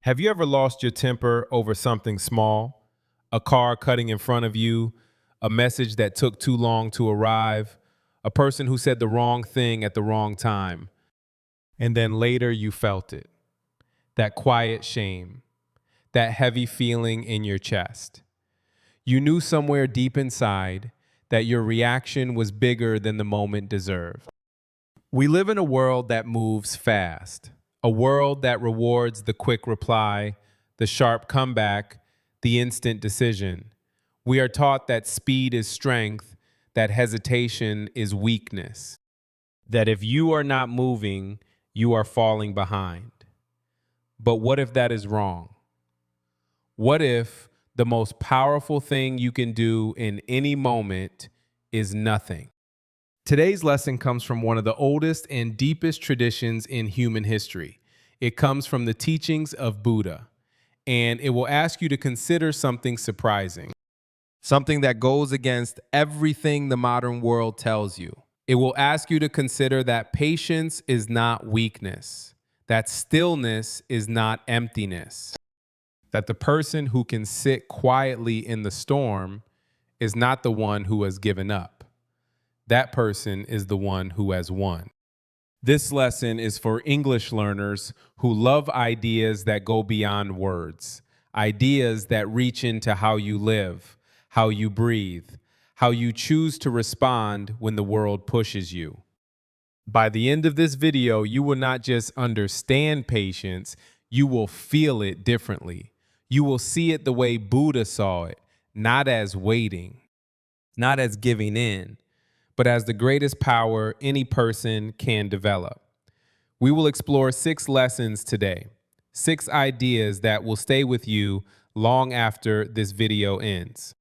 Have you ever lost your temper over something small? A car cutting in front of you, a message that took too long to arrive, a person who said the wrong thing at the wrong time, and then later you felt it. That quiet shame, that heavy feeling in your chest. You knew somewhere deep inside that your reaction was bigger than the moment deserved. We live in a world that moves fast, a world that rewards the quick reply, the sharp comeback, the instant decision. We are taught that speed is strength, that hesitation is weakness, that if you are not moving, you are falling behind. But what if that is wrong? What if the most powerful thing you can do in any moment is nothing? Today's lesson comes from one of the oldest and deepest traditions in human history. It comes from the teachings of Buddha, and it will ask you to consider something surprising, something that goes against everything the modern world tells you. It will ask you to consider that patience is not weakness, that stillness is not emptiness, that the person who can sit quietly in the storm is not the one who has given up. That person is the one who has won. This lesson is for English learners who love ideas that go beyond words, ideas that reach into how you live, how you breathe, how you choose to respond when the world pushes you. By the end of this video, you will not just understand patience, you will feel it differently. You will see it the way Buddha saw it, not as waiting, not as giving in, but as the greatest power any person can develop. We will explore 6 lessons today, 6 ideas that will stay with you long after this video ends.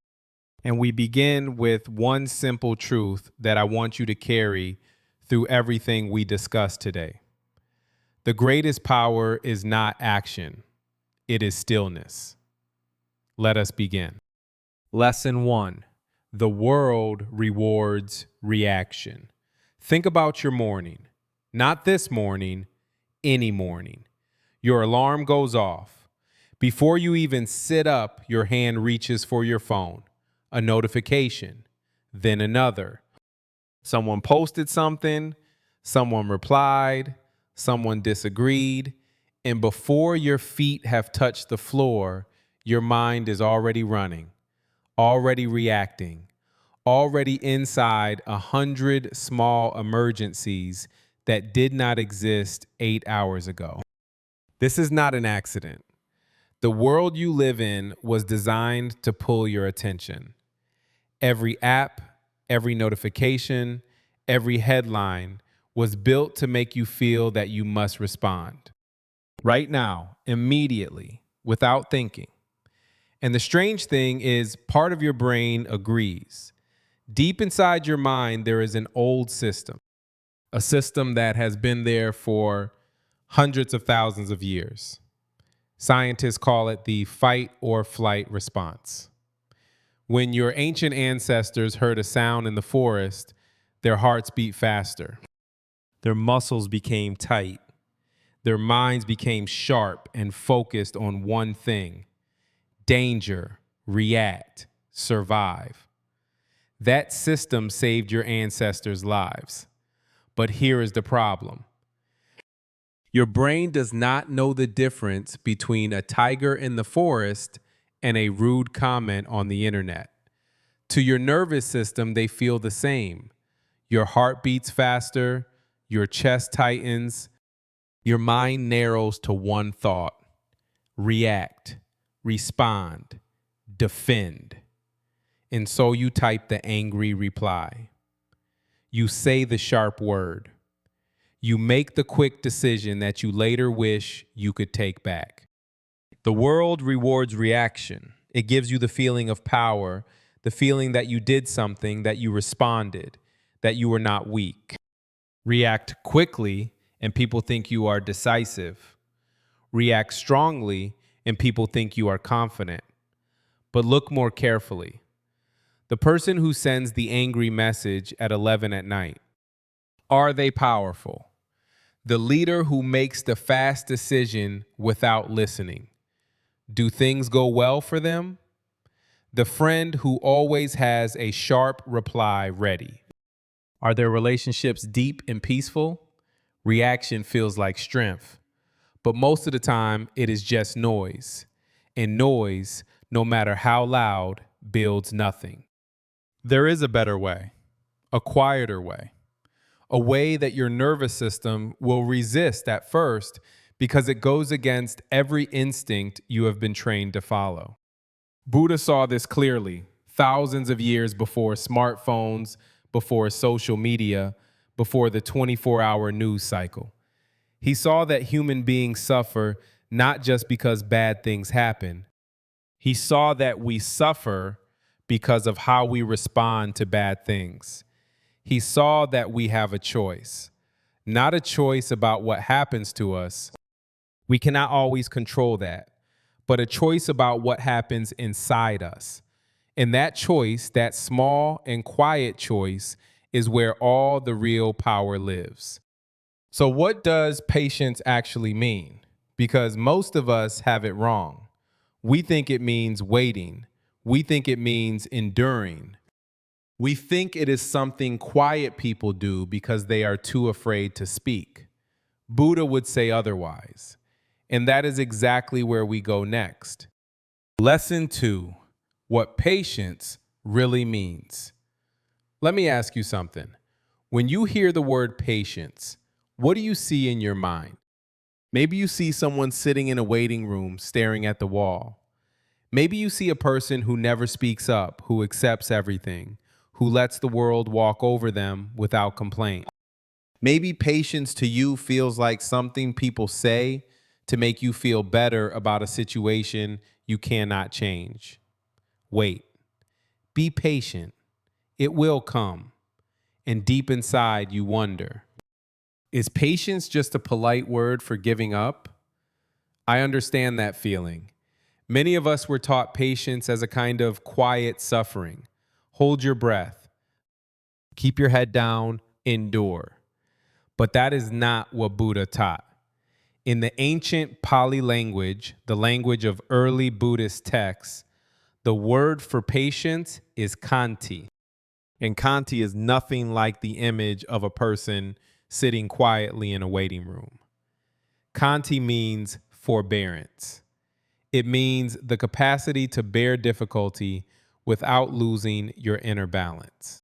And we begin with one simple truth that I want you to carry through everything we discuss today. The greatest power is not action, it is stillness. Let us begin. Lesson 1. The world rewards reaction. Think about your morning. Not this morning, any morning. Your alarm goes off. Before you even sit up, your hand reaches for your phone. A notification, then another. Someone posted something, someone replied, someone disagreed, and before your feet have touched the floor, your mind is already running, already reacting, already inside 100 small emergencies that did not exist 8 hours ago. This is not an accident. The world you live in was designed to pull your attention. Every app, every notification, every headline was built to make you feel that you must respond. Right now, immediately, without thinking. And the strange thing is, part of your brain agrees. Deep inside your mind, there is an old system, a system that has been there for hundreds of thousands of years. Scientists call it the fight or flight response. When your ancient ancestors heard a sound in the forest, their hearts beat faster. Their muscles became tight. Their minds became sharp and focused on one thing: danger, react, survive. That system saved your ancestors' lives. But here is the problem. Your brain does not know the difference between a tiger in the forest and a rude comment on the internet. To your nervous system, they feel the same. Your heart beats faster, your chest tightens, your mind narrows to one thought: react, respond, defend. And so you type the angry reply. You say the sharp word. You make the quick decision that you later wish you could take back. The world rewards reaction. It gives you the feeling of power, the feeling that you did something, that you responded, that you were not weak. React quickly, and people think you are decisive. React strongly, and people think you are confident. But look more carefully. The person who sends the angry message at 11 at night, are they powerful? The leader who makes the fast decision without listening, Do things go well for them? The friend who always has a sharp reply ready. Are their relationships deep and peaceful? Reaction feels like strength. But most of the time, it is just noise. And noise, no matter how loud, builds nothing. There is a better way, a quieter way, a way that your nervous system will resist at first because it goes against every instinct you have been trained to follow. Buddha saw this clearly thousands of years before smartphones, before social media, before the 24-hour news cycle. He saw that human beings suffer not just because bad things happen. He saw that we suffer because of how we respond to bad things. He saw that we have a choice, not a choice about what happens to us. We cannot always control that, but a choice about what happens inside us. And that choice, that small and quiet choice, is where all the real power lives. So what does patience actually mean? Because most of us have it wrong. We think it means waiting. We think it means enduring. We think it is something quiet people do because they are too afraid to speak. Buddha would say otherwise. And that is exactly where we go next. Lesson 2, what patience really means. Let me ask you something. When you hear the word patience, what do you see in your mind? Maybe you see someone sitting in a waiting room staring at the wall. Maybe you see a person who never speaks up, who accepts everything, who lets the world walk over them without complaint. Maybe patience to you feels like something people say to make you feel better about a situation you cannot change. Wait. Be patient. It will come. And deep inside, you wonder, is patience just a polite word for giving up? I understand that feeling. Many of us were taught patience as a kind of quiet suffering. Hold your breath. Keep your head down. Endure. But that is not what Buddha taught. In the ancient Pali language, the language of early Buddhist texts, the word for patience is khanti. And khanti is nothing like the image of a person sitting quietly in a waiting room. Khanti means forbearance. It means the capacity to bear difficulty without losing your inner balance,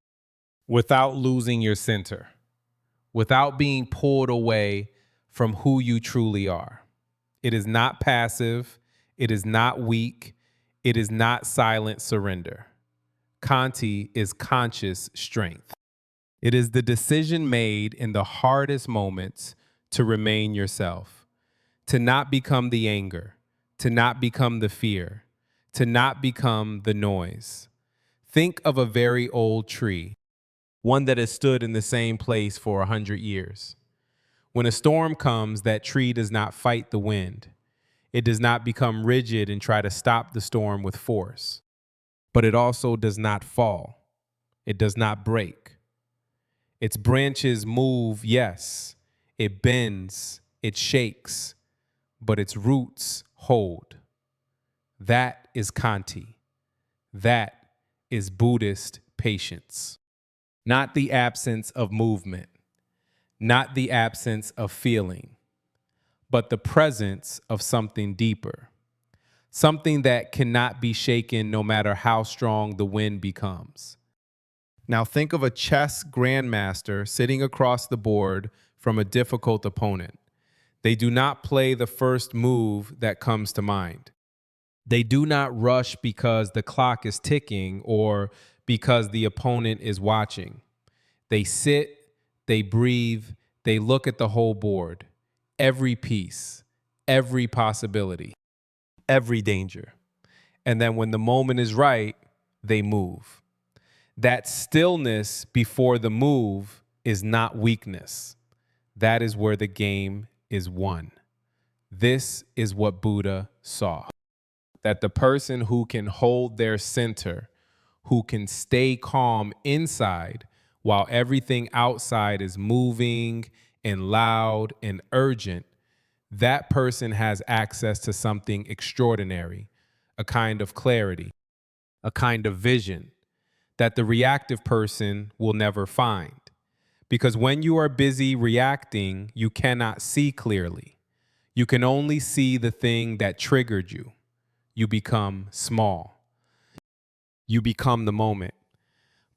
without losing your center, without being pulled away from who you truly are. It is not passive. It is not weak. It is not silent surrender. Khanti is conscious strength. It is the decision made in the hardest moments to remain yourself, to not become the anger, to not become the fear, to not become the noise. Think of a very old tree, one that has stood in the same place for 100 years. When a storm comes, that tree does not fight the wind. It does not become rigid and try to stop the storm with force. But it also does not fall. It does not break. Its branches move, yes. It bends, it shakes, but its roots hold. That is Khanti. That is Buddhist patience. Not the absence of movement, not the absence of feeling, but the presence of something deeper, something that cannot be shaken no matter how strong the wind becomes. Now think of a chess grandmaster sitting across the board from a difficult opponent. They do not play the first move that comes to mind. They do not rush because the clock is ticking or because the opponent is watching. They sit, they breathe, they look at the whole board, every piece, every possibility, every danger. And then when the moment is right, they move. That stillness before the move is not weakness. That is where the game is won. This is what Buddha saw. That the person who can hold their center, who can stay calm inside while everything outside is moving and loud and urgent, that person has access to something extraordinary, a kind of clarity, a kind of vision that the reactive person will never find. Because when you are busy reacting, you cannot see clearly. You can only see the thing that triggered you. You become small. You become the moment.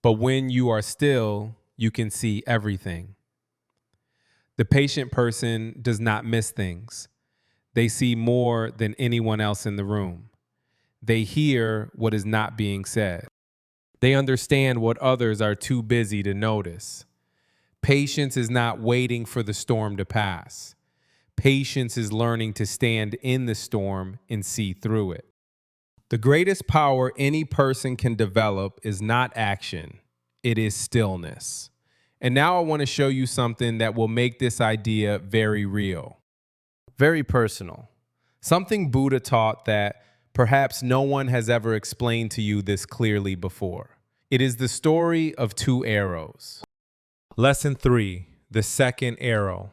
But when you are still, you can see everything. The patient person does not miss things. They see more than anyone else in the room. They hear what is not being said. They understand what others are too busy to notice. Patience is not waiting for the storm to pass. Patience is learning to stand in the storm and see through it. The greatest power any person can develop is not action, it is stillness. And now I want to show you something that will make this idea very real, very personal. Something Buddha taught that perhaps no one has ever explained to you this clearly before. It is the story of two arrows. Lesson 3, the second arrow.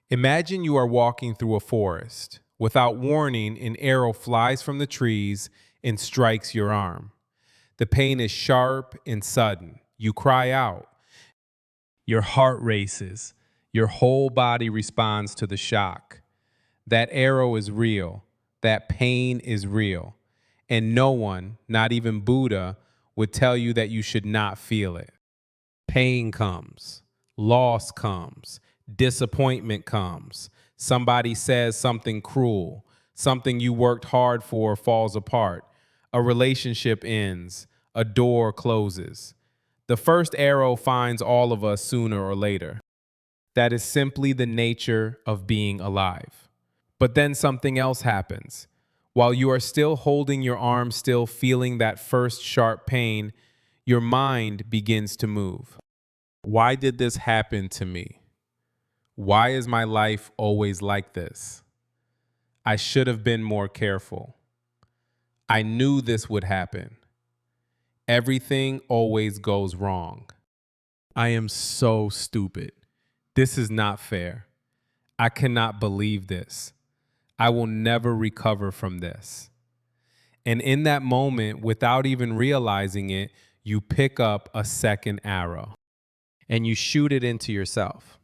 Imagine you are walking through a forest. Without warning, an arrow flies from the trees and strikes your arm. The pain is sharp and sudden. You cry out. Your heart races. Your whole body responds to the shock. That arrow is real. That pain is real. And no one, not even Buddha, would tell you that you should not feel it. Pain comes. Loss comes. Disappointment comes. Somebody says something cruel. Something you worked hard for falls apart. A relationship ends. A door closes. The first arrow finds all of us sooner or later. That is simply the nature of being alive. But then something else happens. While you are still holding your arm, still feeling that first sharp pain, your mind begins to move. Why did this happen to me? Why is my life always like this? I should have been more careful. I knew this would happen. Everything always goes wrong. I am so stupid. This is not fair. I cannot believe this. I will never recover from this. And in that moment, without even realizing it, you pick up a second arrow and you shoot it into yourself.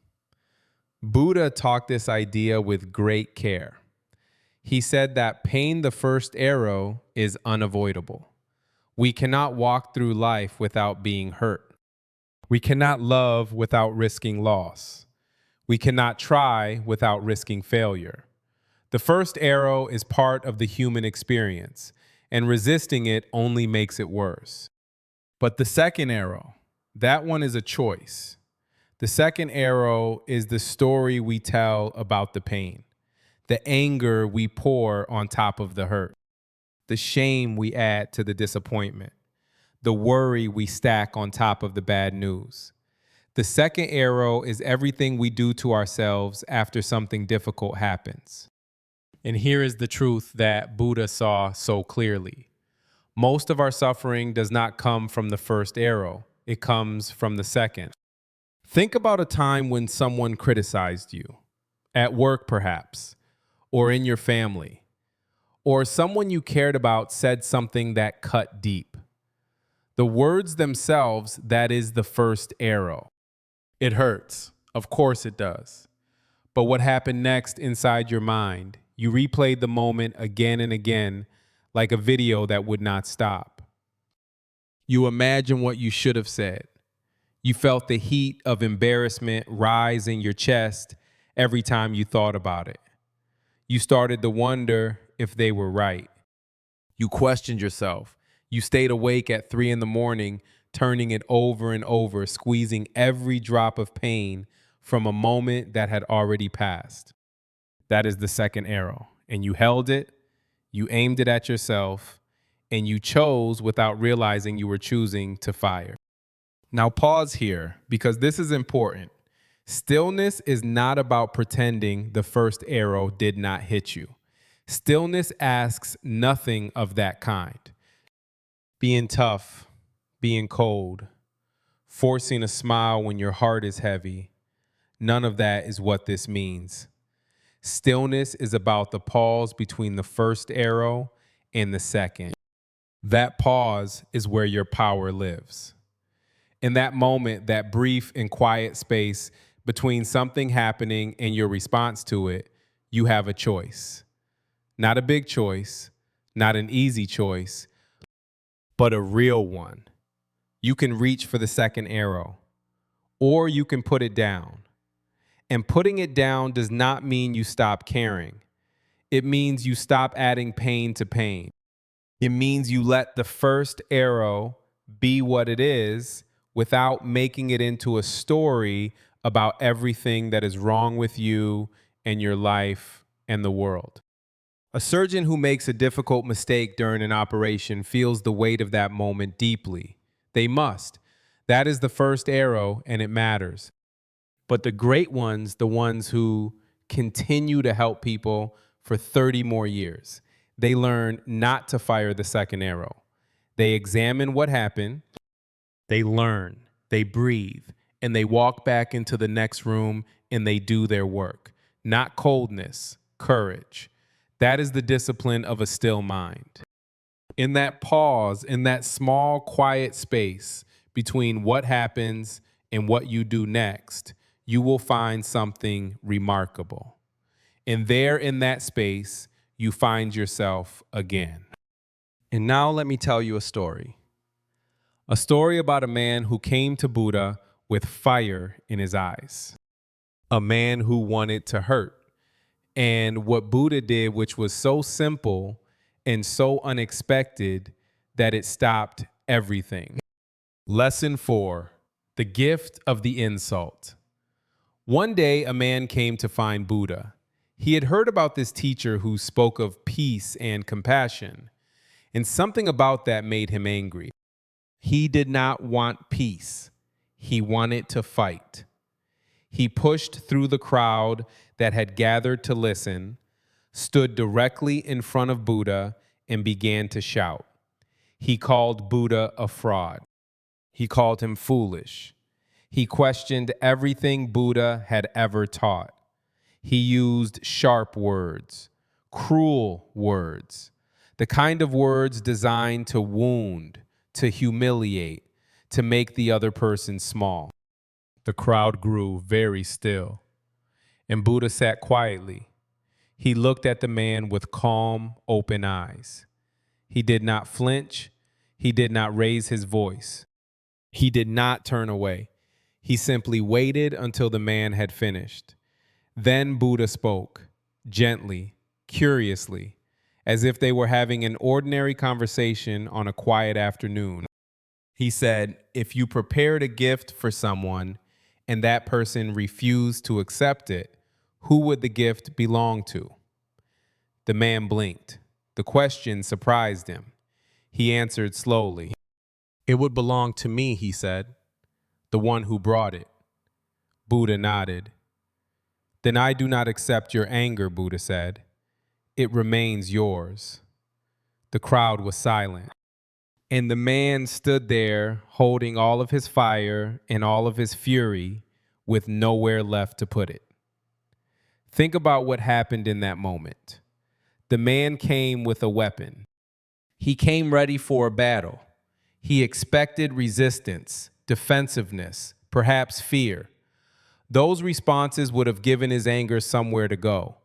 Buddha taught this idea with great care. He said that paying the first arrow is unavoidable. We cannot walk through life without being hurt. We cannot love without risking loss. We cannot try without risking failure. The first arrow is part of the human experience, and resisting it only makes it worse. But the second arrow, that one is a choice. The second arrow is the story we tell about the pain, the anger we pour on top of the hurt, the shame we add to the disappointment, the worry we stack on top of the bad news. The second arrow is everything we do to ourselves after something difficult happens. And here is the truth that Buddha saw so clearly. Most of our suffering does not come from the first arrow. It comes from the second. Think about a time when someone criticized you, at work perhaps, or in your family, or someone you cared about said something that cut deep. The words themselves, that is the first arrow. It hurts. Of course it does. But what happened next inside your mind? You replayed the moment again and again, like a video that would not stop. You imagine what you should have said. You felt the heat of embarrassment rise in your chest every time you thought about it. You started to wonder if they were right. You questioned yourself. You stayed awake at 3 a.m, turning it over and over, squeezing every drop of pain from a moment that had already passed. That is the second arrow. And you held it, you aimed it at yourself, and you chose without realizing you were choosing to fire. Now pause here, because this is important. Stillness is not about pretending the first arrow did not hit you. Stillness asks nothing of that kind. Being tough, being cold, forcing a smile when your heart is heavy, none of that is what this means. Stillness is about the pause between the first arrow and the second. That pause is where your power lives. In that moment, that brief and quiet space between something happening and your response to it, you have a choice. Not a big choice, not an easy choice, but a real one. You can reach for the second arrow, or you can put it down. And putting it down does not mean you stop caring. It means you stop adding pain to pain. It means you let the first arrow be what it is without making it into a story about everything that is wrong with you and your life and the world. A surgeon who makes a difficult mistake during an operation feels the weight of that moment deeply. They must. That is the first arrow, and it matters. But the great ones, the ones who continue to help people for 30 more years, they learn not to fire the second arrow. They examine what happened, they learn, they breathe, and they walk back into the next room and they do their work. Not coldness, courage. That is the discipline of a still mind. In that pause, in that small, quiet space between what happens and what you do next, you will find something remarkable. And there in that space, you find yourself again. And now let me tell you a story. A story about a man who came to Buddha with fire in his eyes. A man who wanted to hurt. And what Buddha did, which was so simple and so unexpected that it stopped everything. Lesson 4, the gift of the insult. One day, a man came to find Buddha. He had heard about this teacher who spoke of peace and compassion, and something about that made him angry. He did not want peace. He wanted to fight. He pushed through the crowd that had gathered to listen, stood directly in front of Buddha, and began to shout. He called Buddha a fraud. He called him foolish. He questioned everything Buddha had ever taught. He used sharp words, cruel words, the kind of words designed to wound, to humiliate, to make the other person small. The crowd grew very still, and Buddha sat quietly. He looked at the man with calm, open eyes. He did not flinch. He did not raise his voice. He did not turn away. He simply waited until the man had finished. Then Buddha spoke, gently, curiously, as if they were having an ordinary conversation on a quiet afternoon. He said, "If you prepared a gift for someone and that person refused to accept it, who would the gift belong to?" The man blinked. The question surprised him. He answered slowly. "It would belong to me," he said, "the one who brought it." Buddha nodded. "Then I do not accept your anger," Buddha said. "It remains yours." The crowd was silent. And the man stood there holding all of his fire and all of his fury with nowhere left to put it. Think about what happened in that moment. The man came with a weapon. He came ready for a battle. He expected resistance, defensiveness, perhaps fear. Those responses would have given his anger somewhere to go.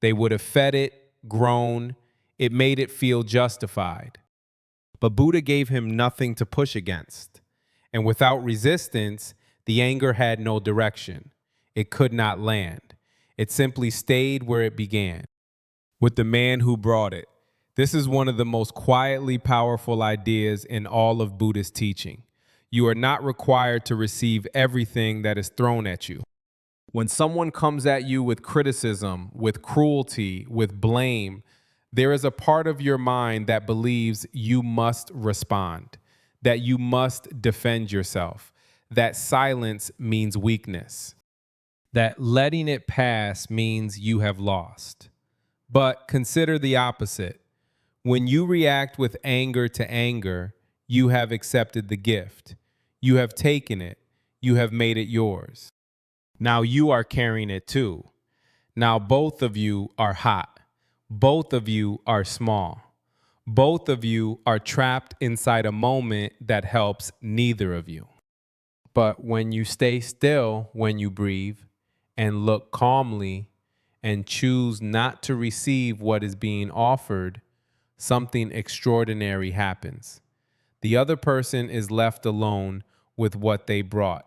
They would have fed it, grown. It made it feel justified. But Buddha gave him nothing to push against. And without resistance, the anger had no direction. It could not land. It simply stayed where it began, with the man who brought it. This is one of the most quietly powerful ideas in all of Buddhist teaching. You are not required to receive everything that is thrown at you. When someone comes at you with criticism, with cruelty, with blame, there is a part of your mind that believes you must respond, that you must defend yourself, that silence means weakness, that letting it pass means you have lost. But consider the opposite. When you react with anger to anger, you have accepted the gift. You have taken it. You have made it yours. Now you are carrying it too. Now both of you are hot. Both of you are small. Both of you are trapped inside a moment that helps neither of you. But when you stay still when you breathe and look calmly and choose not to receive what is being offered, something extraordinary happens. The other person is left alone with what they brought.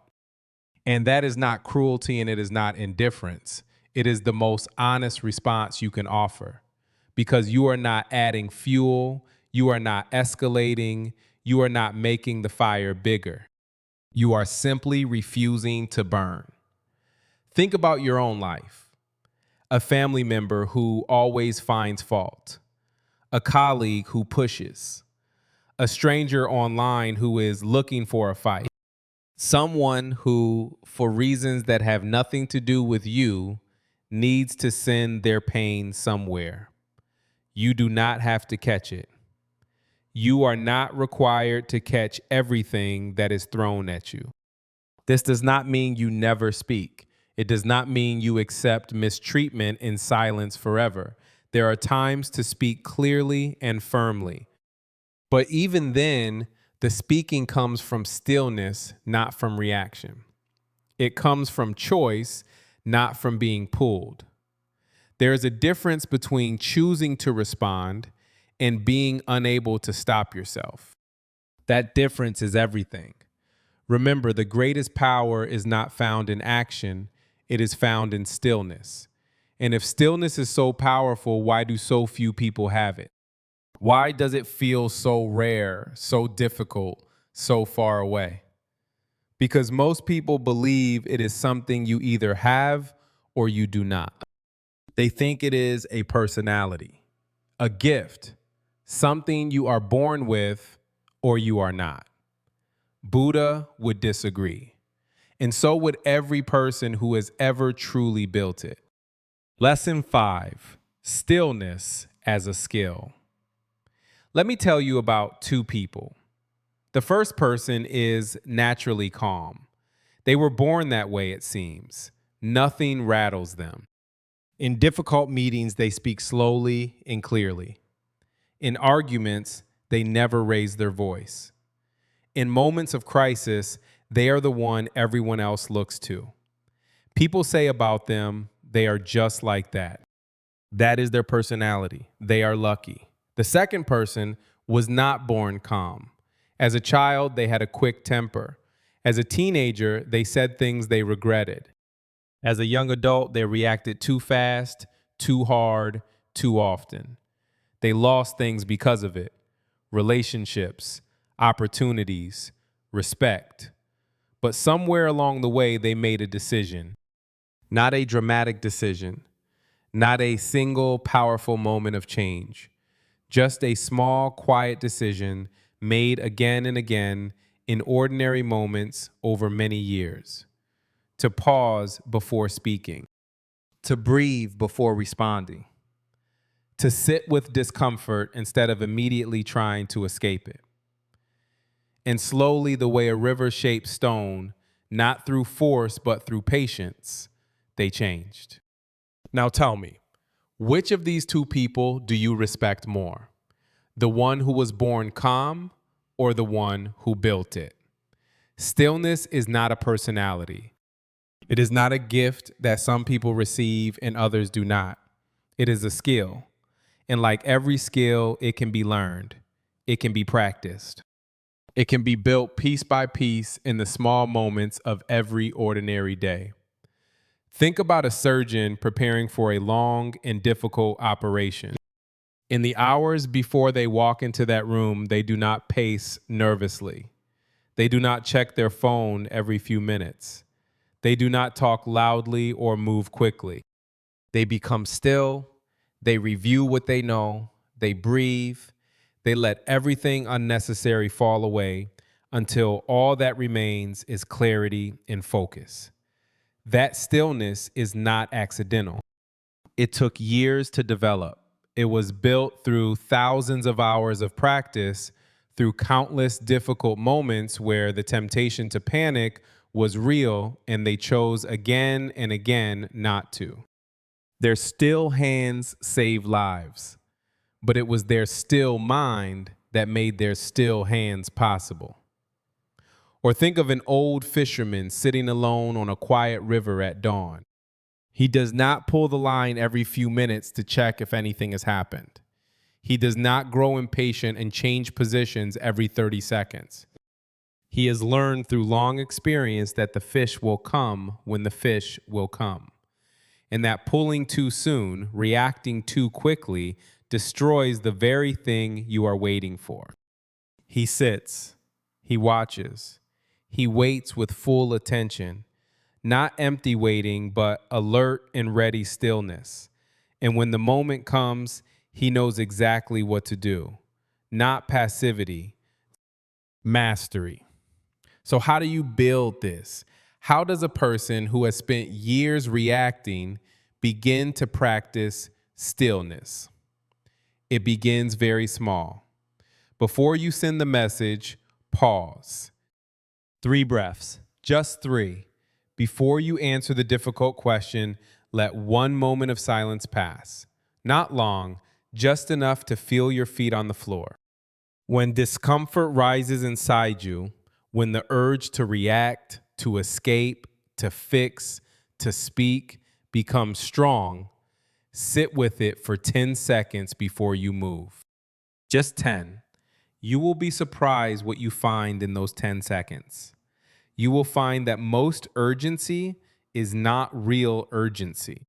And that is not cruelty and it is not indifference. It is the most honest response you can offer because you are not adding fuel, you are not escalating, you are not making the fire bigger. You are simply refusing to burn. Think about your own life. A family member who always finds fault, a colleague who pushes, a stranger online who is looking for a fight, someone who, for reasons that have nothing to do with you, needs to send their pain somewhere. You do not have to catch it. You are not required to catch everything that is thrown at you. This does not mean you never speak. It does not mean you accept mistreatment in silence forever. There are times to speak clearly and firmly. But even then, the speaking comes from stillness, not from reaction. It comes from choice, not from being pulled. There is a difference between choosing to respond and being unable to stop yourself. That difference is everything. Remember, the greatest power is not found in action, it is found in stillness. And if stillness is so powerful, why do so few people have it? Why does it feel so rare, so difficult, so far away? Because most people believe it is something you either have or you do not. They think it is a personality, a gift, something you are born with or you are not. Buddha would disagree. And so would every person who has ever truly built it. Lesson 5, stillness as a skill. Let me tell you about two people. The first person is naturally calm. They were born that way, it seems. Nothing rattles them. In difficult meetings, they speak slowly and clearly. In arguments, they never raise their voice. In moments of crisis, they are the one everyone else looks to. People say about them, they are just like that. That is their personality. They are lucky. The second person was not born calm. As a child, they had a quick temper. As a teenager, they said things they regretted. As a young adult, they reacted too fast, too hard, too often. They lost things because of it. Relationships, opportunities, respect. But somewhere along the way, they made a decision. Not a dramatic decision. Not a single powerful moment of change. Just a small, quiet decision made again and again in ordinary moments over many years. To pause before speaking. To breathe before responding. To sit with discomfort instead of immediately trying to escape it. And slowly, the way a river shapes stone, not through force but through patience, they changed. Now tell me, which of these two people do you respect more? The one who was born calm or the one who built it? Stillness is not a personality. It is not a gift that some people receive and others do not. It is a skill. And like every skill, it can be learned. It can be practiced. It can be built piece by piece in the small moments of every ordinary day. Think about a surgeon preparing for a long and difficult operation. In the hours before they walk into that room, they do not pace nervously. They do not check their phone every few minutes. They do not talk loudly or move quickly. They become still. They review what they know. They breathe. They let everything unnecessary fall away until all that remains is clarity and focus. That stillness is not accidental. It took years to develop. It was built through thousands of hours of practice, through countless difficult moments where the temptation to panic was real and they chose again and again not to. Their still hands saved lives, but it was their still mind that made their still hands possible. Or think of an old fisherman sitting alone on a quiet river at dawn. He does not pull the line every few minutes to check if anything has happened. He does not grow impatient and change positions every 30 seconds. He has learned through long experience that the fish will come when the fish will come, and that pulling too soon, reacting too quickly, destroys the very thing you are waiting for. He sits, he watches, he waits with full attention, not empty waiting, but alert and ready stillness. And when the moment comes, he knows exactly what to do. Not passivity, mastery. So how do you build this? How does a person who has spent years reacting begin to practice stillness? It begins very small. Before you send the message, pause. 3 breaths, just 3. Before you answer the difficult question, let 1 moment of silence pass. Not long, just enough to feel your feet on the floor. When discomfort rises inside you, when the urge to react, to escape, to fix, to speak becomes strong, sit with it for 10 seconds before you move. Just 10. You will be surprised what you find in those 10 seconds. You will find that most urgency is not real urgency.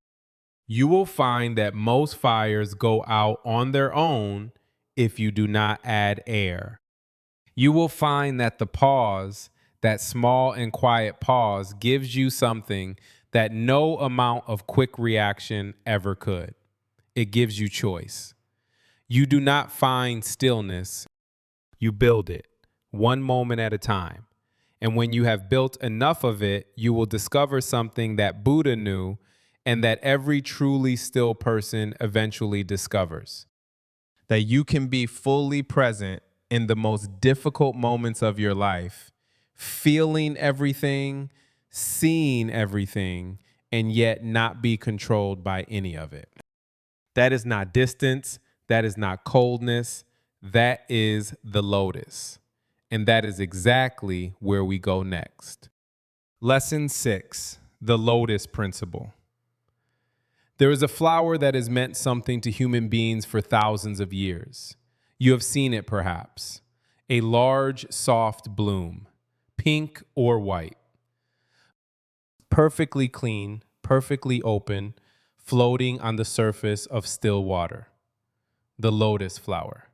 You will find that most fires go out on their own if you do not add air. You will find that the pause, that small and quiet pause, gives you something that no amount of quick reaction ever could. It gives you choice. You do not find stillness, you build it, 1 moment at a time. And when you have built enough of it, you will discover something that Buddha knew and that every truly still person eventually discovers. That you can be fully present in the most difficult moments of your life, feeling everything, seeing everything, and yet not be controlled by any of it. That is not distance. That is not coldness. That is the lotus. And that is exactly where we go next. Lesson 6, the lotus principle. There is a flower that has meant something to human beings for thousands of years. You have seen it perhaps. A large, soft bloom, pink or white. Perfectly clean, perfectly open, floating on the surface of still water. The lotus flower.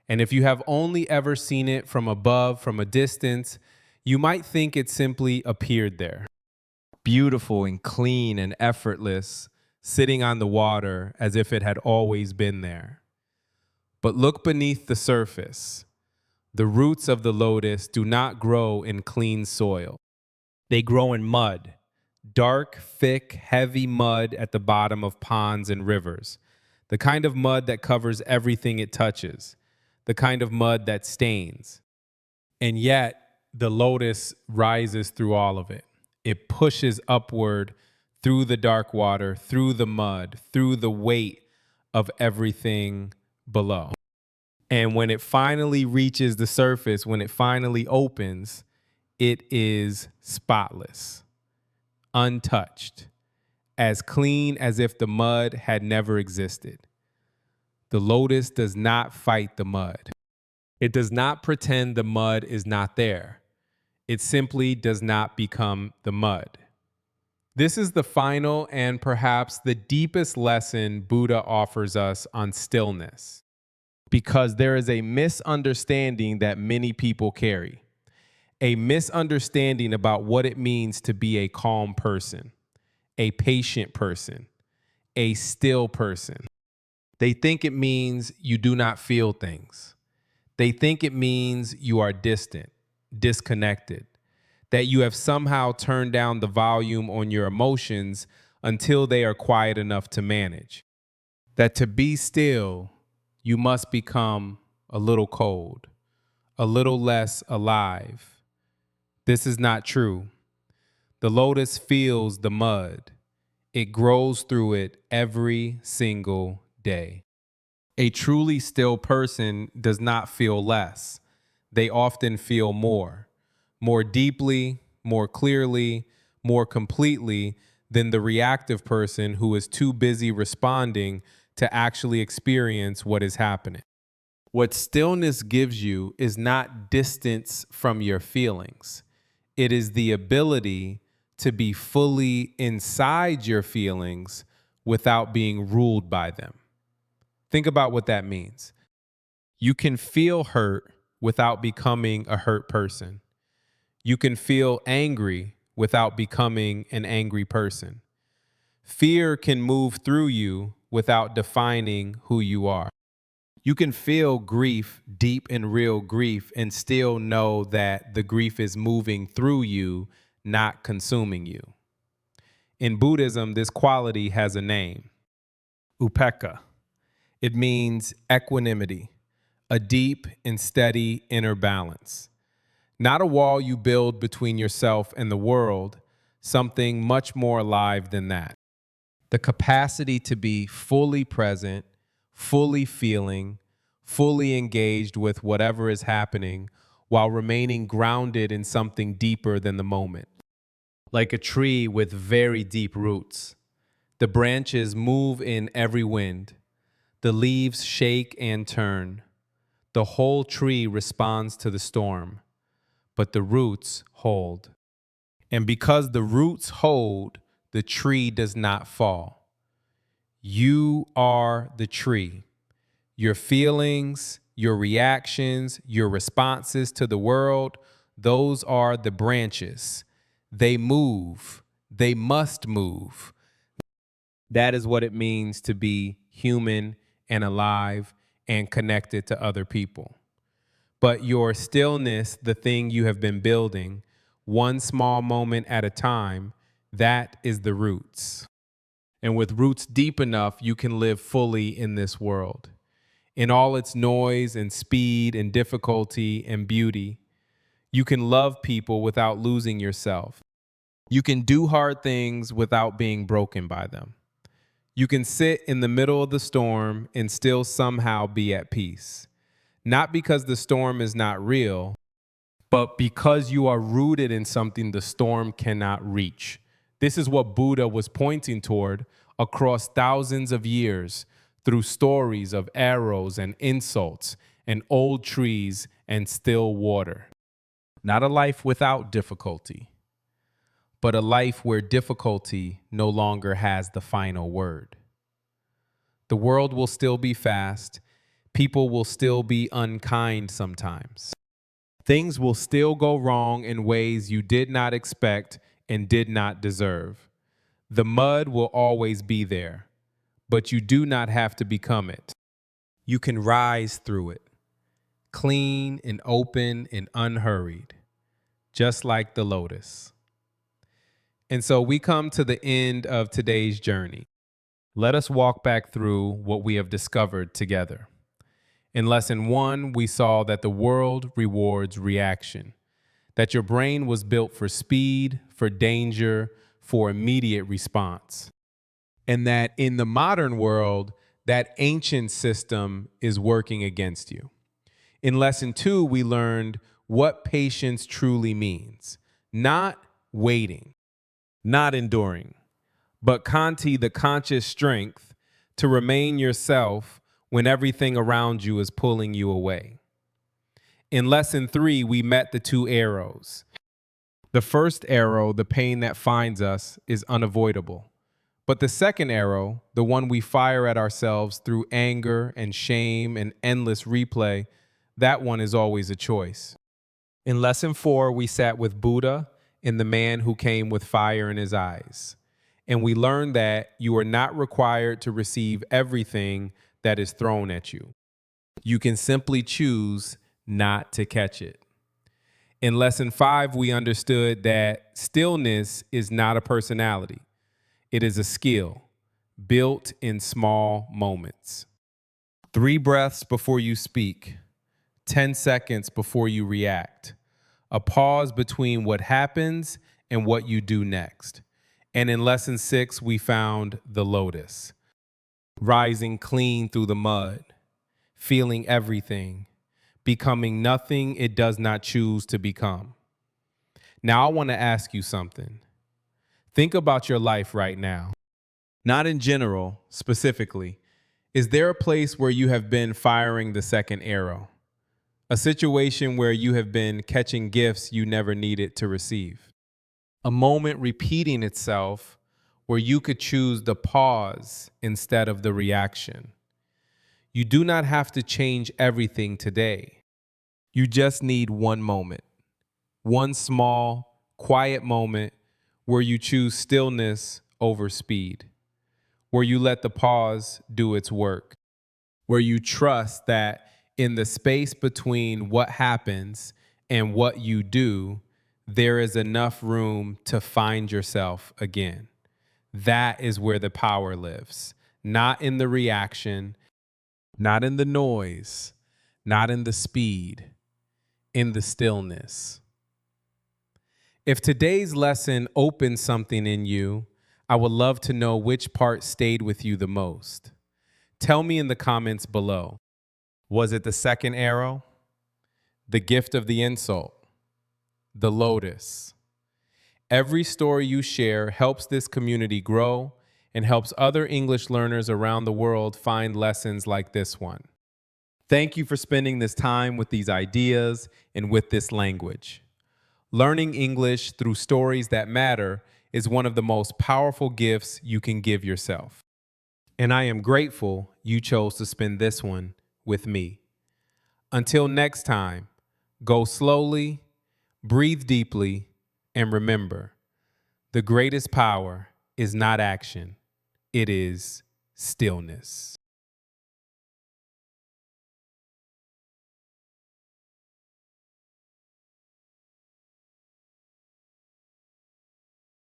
And if you have only ever seen it from above, from a distance, you might think it simply appeared there. Beautiful and clean and effortless, sitting on the water as if it had always been there. But look beneath the surface. The roots of the lotus do not grow in clean soil. They grow in mud, dark, thick, heavy mud at the bottom of ponds and rivers, the kind of mud that covers everything it touches, the kind of mud that stains. And yet, the lotus rises through all of it. It pushes upward through the dark water, through the mud, through the weight of everything below. And when it finally reaches the surface, when it finally opens, it is spotless, untouched, as clean as if the mud had never existed. The lotus does not fight the mud. It does not pretend the mud is not there. It simply does not become the mud. This is the final and perhaps the deepest lesson Buddha offers us on stillness, because there is a misunderstanding that many people carry, a misunderstanding about what it means to be a calm person, a patient person, a still person. They think it means you do not feel things. They think it means you are distant, disconnected, that you have somehow turned down the volume on your emotions until they are quiet enough to manage. That to be still, you must become a little cold, a little less alive. This is not true. The lotus feels the mud. It grows through it every single day. A truly still person does not feel less. They often feel more deeply, more clearly, more completely than the reactive person who is too busy responding to actually experience what is happening. What stillness gives you is not distance from your feelings. It is the ability to be fully inside your feelings without being ruled by them. Think about what that means. You can feel hurt without becoming a hurt person. You can feel angry without becoming an angry person. Fear can move through you without defining who you are. You can feel grief, deep and real grief, and still know that the grief is moving through you, not consuming you. In Buddhism, this quality has a name, upekkha. It means equanimity, a deep and steady inner balance. Not a wall you build between yourself and the world, something much more alive than that. The capacity to be fully present, fully feeling, fully engaged with whatever is happening while remaining grounded in something deeper than the moment. Like a tree with very deep roots. The branches move in every wind. The leaves shake and turn. The whole tree responds to the storm, but the roots hold. And because the roots hold, the tree does not fall. You are the tree. Your feelings, your reactions, your responses to the world, those are the branches. They move. They must move. That is what it means to be human and alive and connected to other people. But your stillness, the thing you have been building, one small moment at a time, that is the roots. And with roots deep enough, you can live fully in this world. In all its noise and speed and difficulty and beauty, you can love people without losing yourself. You can do hard things without being broken by them. You can sit in the middle of the storm and still somehow be at peace. Not because the storm is not real, but because you are rooted in something the storm cannot reach. This is what Buddha was pointing toward across thousands of years through stories of arrows and insults and old trees and still water. Not a life without difficulty, but a life where difficulty no longer has the final word. The world will still be fast. People will still be unkind sometimes. Things will still go wrong in ways you did not expect and did not deserve. The mud will always be there, but you do not have to become it. You can rise through it, clean and open and unhurried, just like the lotus. And so we come to the end of today's journey. Let us walk back through what we have discovered together. In lesson 1, we saw that the world rewards reaction, that your brain was built for speed, for danger, for immediate response, and that in the modern world, that ancient system is working against you. In lesson 2, we learned what patience truly means. Not waiting, not enduring, but Kanti, the conscious strength to remain yourself when everything around you is pulling you away. In lesson 3, we met the 2 arrows. The first arrow, the pain that finds us, is unavoidable. But the second arrow, the one we fire at ourselves through anger and shame and endless replay, that one is always a choice. In lesson 4, we sat with Buddha and the man who came with fire in his eyes. And we learned that you are not required to receive everything that is thrown at you. You can simply choose not to catch it. In lesson 5, we understood that stillness is not a personality. It is a skill built in small moments. 3 breaths before you speak, 10 seconds before you react, a pause between what happens and what you do next. And in lesson 6, we found the lotus, rising clean through the mud, feeling everything, becoming nothing it does not choose to become. Now I want to ask you something. Think about your life right now. Not in general, specifically. Is there a place where you have been firing the second arrow? A situation where you have been catching gifts you never needed to receive? A moment repeating itself where you could choose the pause instead of the reaction? You do not have to change everything today. You just need one moment, one small, quiet moment where you choose stillness over speed, where you let the pause do its work, where you trust that in the space between what happens and what you do, there is enough room to find yourself again. That is where the power lives, not in the reaction, not in the noise, not in the speed, in the stillness. If today's lesson opened something in you, I would love to know which part stayed with you the most. Tell me in the comments below. Was it the second arrow? The gift of the insult? The lotus? Every story you share helps this community grow and helps other English learners around the world find lessons like this one. Thank you for spending this time with these ideas and with this language. Learning English through stories that matter is one of the most powerful gifts you can give yourself. And I am grateful you chose to spend this one with me. Until next time, go slowly, breathe deeply, and remember, the greatest power is not action, it is stillness.